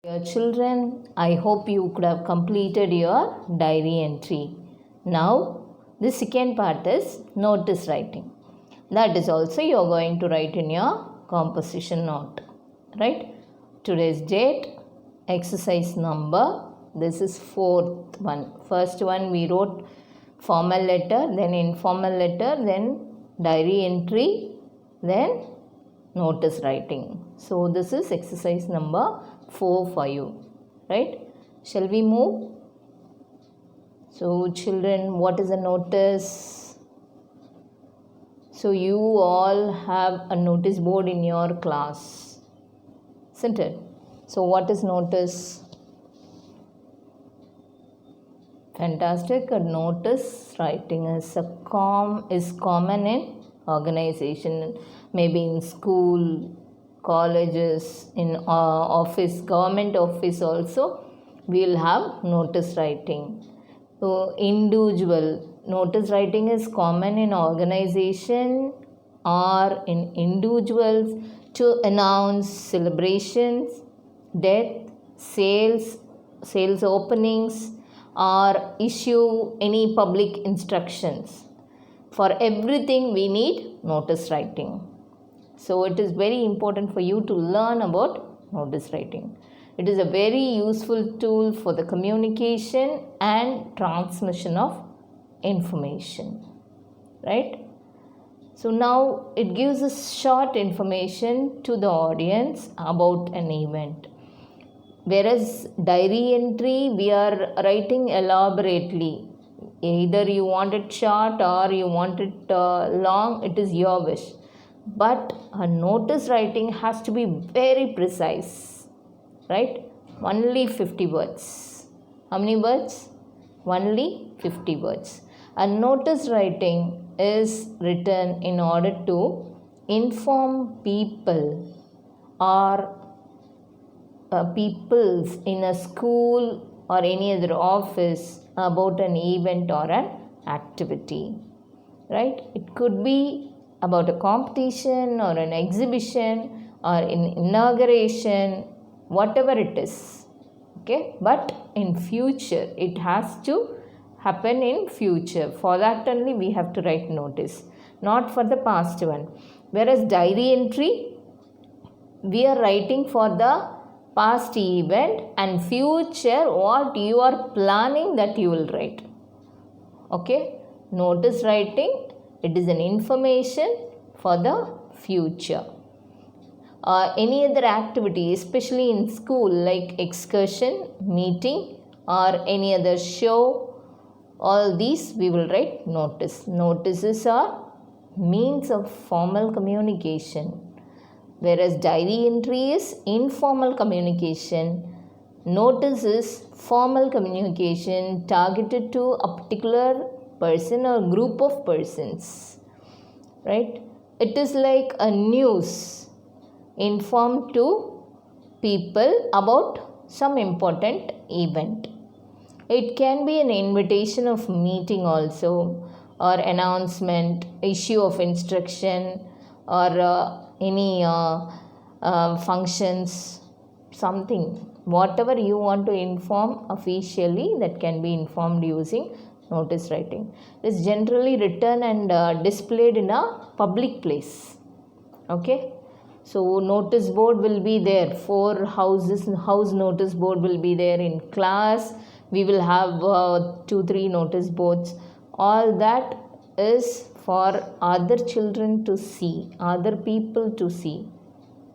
Dear children, I hope you could have completed your diary entry. Now, the second part is notice writing. That is also you are going to write in your composition note. Right? Today's date, exercise number. This is fourth one. First one we wrote formal letter, then informal letter, then diary entry, then notice writing. So this is exercise number 4 for you, right? Shall we move? So children, what is a notice? So you all have a notice board in your class, isn't it? So what is notice? Fantastic. A notice writing is common in organization, maybe in school, colleges, in office, government office also. We will have notice writing. So individual notice writing is common in organization or in individuals to announce celebrations, death, sales openings, or issue any public instructions. For everything we need notice writing. So it is very important for you to learn about notice writing. It is a very useful tool for the communication and transmission of information. Right? So now it gives us short information to the audience about an event. Whereas diary entry, we are writing elaborately. Either you want it short or you want it long, it is your wish. But a notice writing has to be very precise, right? Only 50 words. How many words? Only 50 words. A notice writing is written in order to inform people or peoples in a school or any other office about an event or an activity, right? It could be about a competition or an exhibition or an inauguration, whatever it is, okay? But in future, it has to happen in future. For that only we have to write notice, not for the past one. Whereas diary entry, we are writing for the past event and future what you are planning that you will write. Okay? Notice writing, it is an information for the future. Any other activity, especially in school, like excursion, meeting, or any other show, all these we will write notice. Notices are means of formal communication. Whereas diary entry is informal communication, notice is formal communication targeted to a particular person or group of persons, right? It is like a news, inform to people about some important event. It can be an invitation of meeting also, or announcement, issue of instruction, or any functions, something, whatever you want to inform officially, that can be informed using notice writing. It is generally written and displayed in a public place. Okay, so notice board will be there. House notice board will be there. In class we will have 2-3 notice boards. All that is for other children to see, other people to see,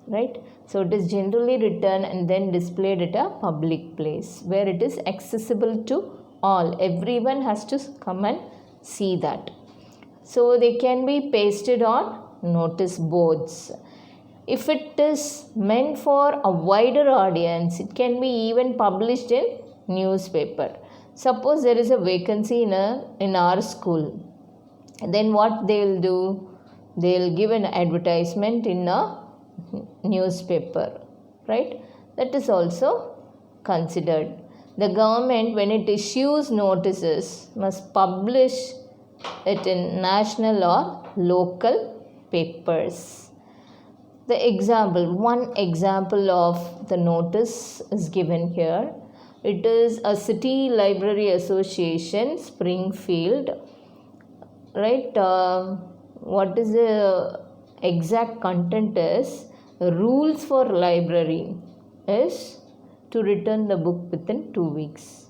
right? So it is generally written and then displayed at a public place where it is accessible to all. Everyone has to come and see that. So they can be pasted on notice boards. If it is meant for a wider audience, it can be even published in newspaper. Suppose there is a vacancy in our school, then what they will do? They will give an advertisement in a newspaper, right? That is also considered. The government, when it issues notices, must publish it in national or local papers. The example, one example of the notice is given here. It is a City Library Association, Springfield, right? What is the exact content is rules for library is to return the book within 2 weeks.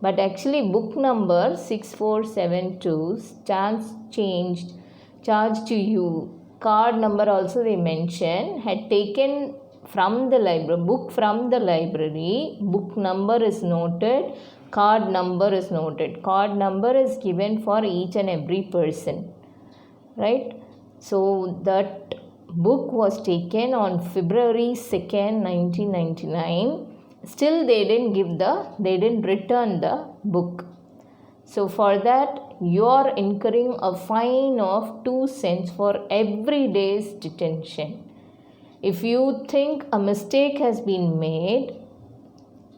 But actually book number 6472 stands changed, charged to you. Card number also they mention had taken from the library, book from the library, book number is noted, card number is noted. Card number is given for each and every person, right? So that book was taken on February 2nd, 1999. Still they didn't return the book. So for that you are incurring a fine of 2 cents for every day's detention. If you think a mistake has been made,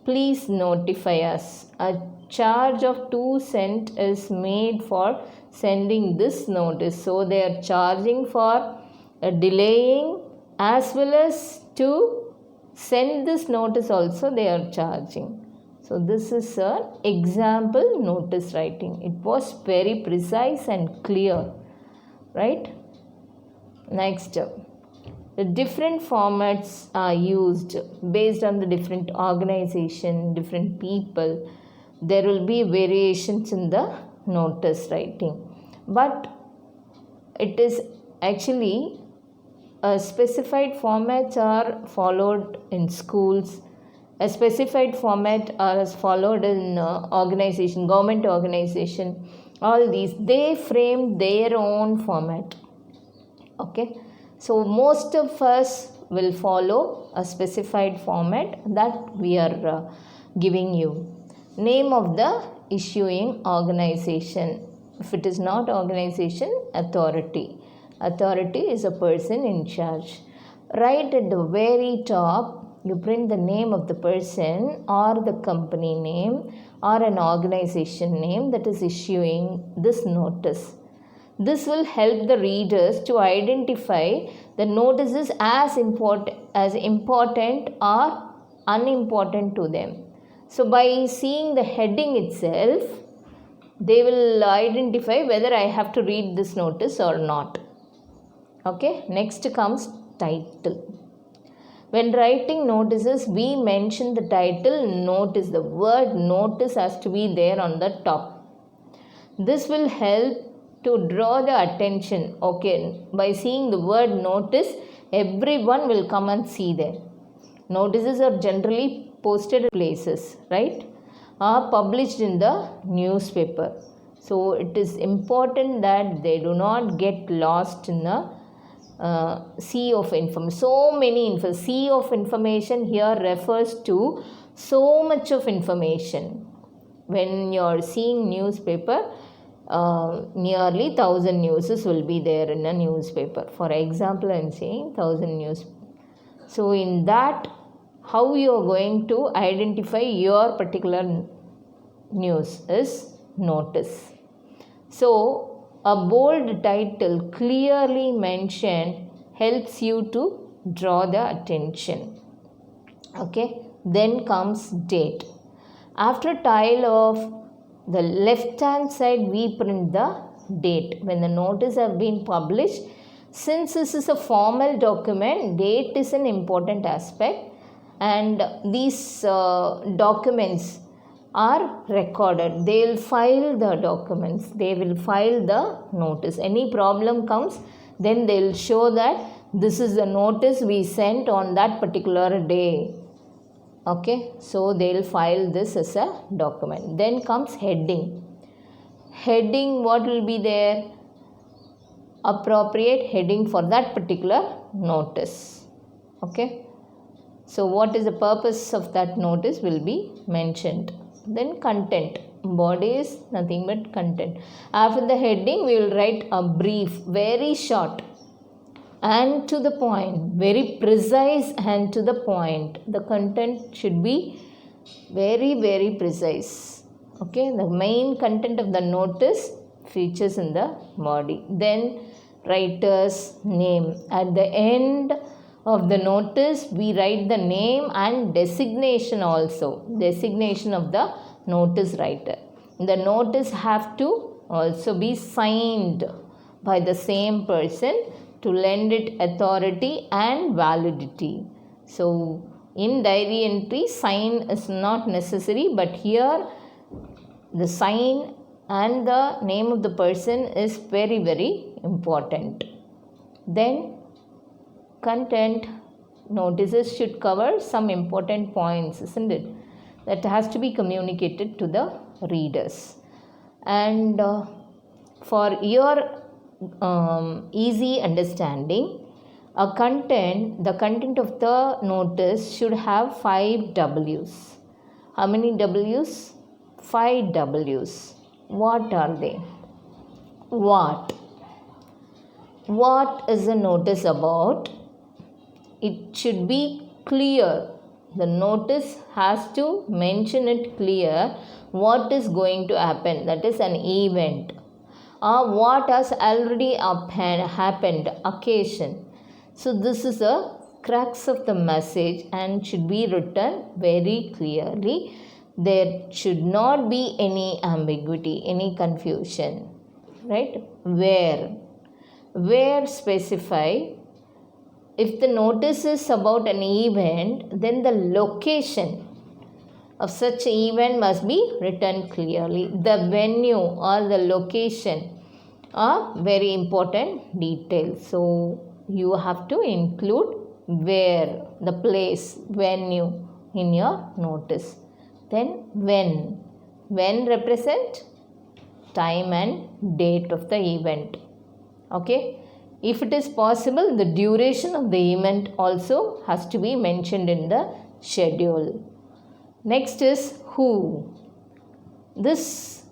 please notify us. A charge of 2 cents is made for sending this notice. So they are charging for delaying as well as to send this notice also they are charging. So this is an example notice writing. It was very precise and clear, right? Next, the different formats are used based on the different organization, different people. There will be variations in the notice writing, but it is actually specified formats are followed in schools. A specified format is followed in organization, government organization. All these they frame their own format. Okay, so most of us will follow a specified format that we are giving you. Name of the issuing organization. If it is not organization, authority. Authority is a person in charge. Right at the very top, you print the name of the person or the company name or an organization name that is issuing this notice. This will help the readers to identify the notices as important or unimportant to them. So by seeing the heading itself, they will identify whether I have to read this notice or not. Okay, next comes title. When writing notices, we mention the title notice. The word notice has to be there on the top. This will help to draw the attention. Okay, by seeing the word notice, everyone will come and see there. Notices are generally posted at places, right? Are published in the newspaper. So it is important that they do not get lost in the sea of information. So many sea of information here refers to so much of information. When you are seeing newspaper, nearly 1000 newses will be there in a newspaper. For example, I am saying 1000 news. So in that, how you are going to identify your particular news is notice. So a bold title clearly mentioned helps you to draw the attention. Okay, then comes date. After tile of the left hand side, we print the date when the notice have been published. Since this is a formal document, date is an important aspect, and these documents are recorded. They will file the documents, they will file the notice. Any problem comes, then they will show that this is the notice we sent on that particular day. Okay, so they will file this as a document. Then comes heading. Heading, what will be there? Appropriate heading for that particular notice. Okay, so what is the purpose of that notice will be mentioned. Then content. Body is nothing but content. After the heading, we will write a brief, very short and to the point, very precise and to the point. The content should be very, very precise. Okay, the main content of the notice features in the body. Then writer's name. At the end, of the notice, we write the name and designation also. Designation of the notice writer. The notice have to also be signed by the same person to lend it authority and validity. So, in diary entry, sign is not necessary, but here the sign and the name of the person is very, very important. Then, content notices should cover some important points, isn't it? That has to be communicated to the readers. And for your easy understanding, the content of the notice should have 5 W's. How many W's? 5 W's. What are they? What? What is the notice about? It should be clear. The notice has to mention it clear what is going to happen. That is an event. Or what has already happened, occasion. So this is a crux of the message and should be written very clearly. There should not be any ambiguity, any confusion. Right? Where specify. If the notice is about an event, then the location of such an event must be written clearly. The venue or the location are very important details. So you have to include where, the place, venue in your notice. Then when. When represent time and date of the event. Okay. If it is possible, the duration of the event also has to be mentioned in the schedule. Next is who. This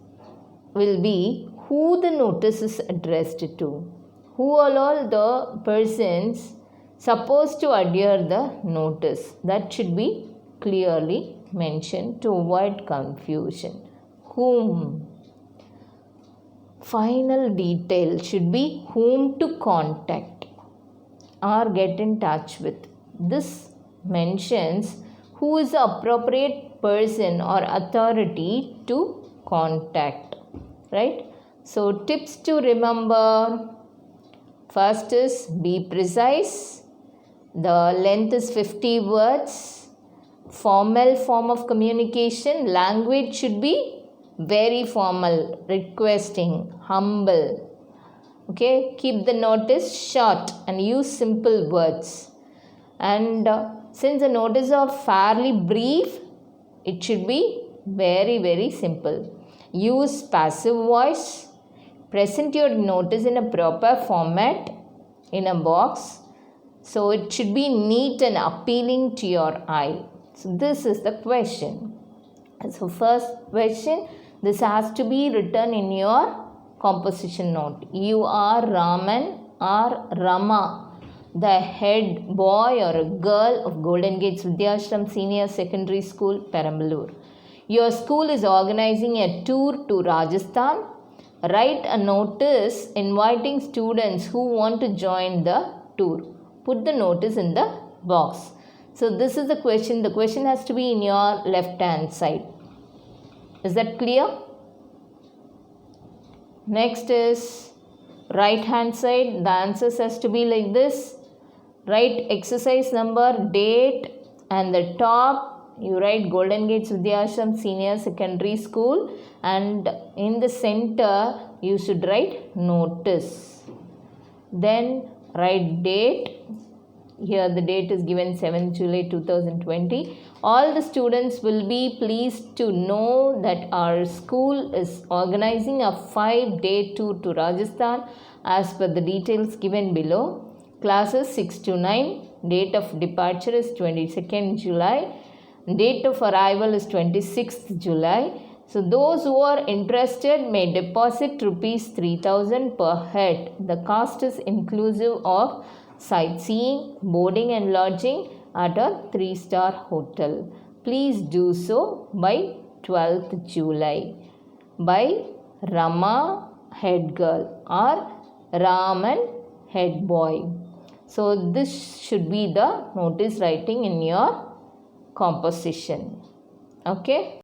will be who the notice is addressed to. Who are all the persons supposed to adhere the notice. That should be clearly mentioned to avoid confusion. Whom. Final detail should be whom to contact or get in touch with. This mentions who is the appropriate person or authority to contact. Right? So tips to remember. First is be precise. The length is 50 words. Formal form of communication. Language should be very formal, requesting, humble. Okay, keep the notice short and use simple words. And since the notice are fairly brief, it should be very, very simple. Use passive voice. Present your notice in a proper format in a box. So it should be neat and appealing to your eye. So this is the question. So first question. This has to be written in your composition note. You are Raman or Rama, the head boy or a girl of Golden Gates Vidhyashram Senior Secondary School, Perambalur. Your school is organizing a tour to Rajasthan. Write a notice inviting students who want to join the tour. Put the notice in the box. So this is the question. The question has to be in your left hand side. Is that clear? Next is right hand side. The answers has to be like this. Write exercise number, date, and the top you write Golden Gates Vidhyashram Senior Secondary School, and in the center you should write notice. Then write date. Here the date is given 7th July 2020. All the students will be pleased to know that our school is organizing a 5-day tour to Rajasthan as per the details given below. Classes 6 to 9. Date of departure is 22nd July. Date of arrival is 26th July. So those who are interested may deposit rupees 3,000 per head. The cost is inclusive of sightseeing, boarding and lodging at a 3-star hotel. Please do so by 12th July by Rama head girl or Raman head boy. So this should be the notice writing in your composition. Okay.